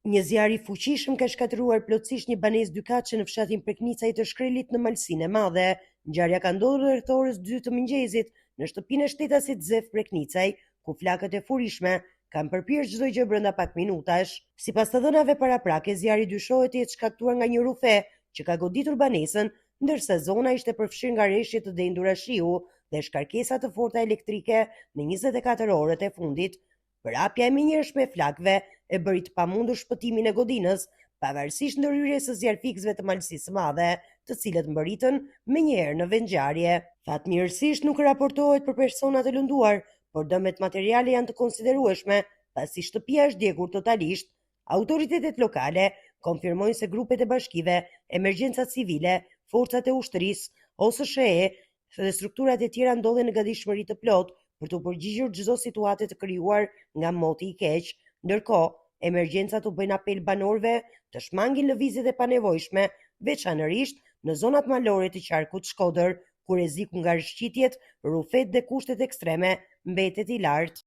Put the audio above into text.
Një zjarr i fuqishëm ka shkatëruar plotësisht një banesë dyqatshe në fshatin Preknicaj të Shkrelit në Malsinë e Madhe. Ngjarja ka ndodhur rreth orës 2 të mëngjesit në shtëpinë e shtetasit Zef Preknicaj, ku flakët e furishme kanë përpjerë çdo gjë brenda pak minutash. Sipas të dhënave paraprake, zjarri dyshohet të jetë shkaktuar nga një rufe që ka goditur banesën, ndërsa zona ishte përfshirë nga rreshje të dendura shiu dhe shkarkesa të forta elektrike në 24 orët e fundit. Përhapja e menjëhershme e flakëve e bëri të pamundur shpëtimin e godinës, pavarësisht ndërhyrjes së zjarfikësve të Malsisë së Madhe, të cilët mbërritën menjëherë në vendngjarje. Fatmirësisht nuk raportohet për persona të lënduar, por dëmet materiale janë të konsiderueshme, pasi shtëpia është djegur totalisht. Autoritetet lokale konfirmojnë se grupet e bashkive, emergjencat civile, forcat e ushtrisë, OSSE dhe strukturat e tjera ndodhen në gatishmëri të plotë për të përgjigjur çdo situate të krijuar nga moti i keq. Ndërkohë, emergjencat u bëjnë apel banorëve të shmangin lëvizjet e panevojshme, veçanërisht në zonat malore të qarkut Shkodër, ku rreziku nga rishqitjet, rrufet dhe kushtet ekstreme mbetet i lartë.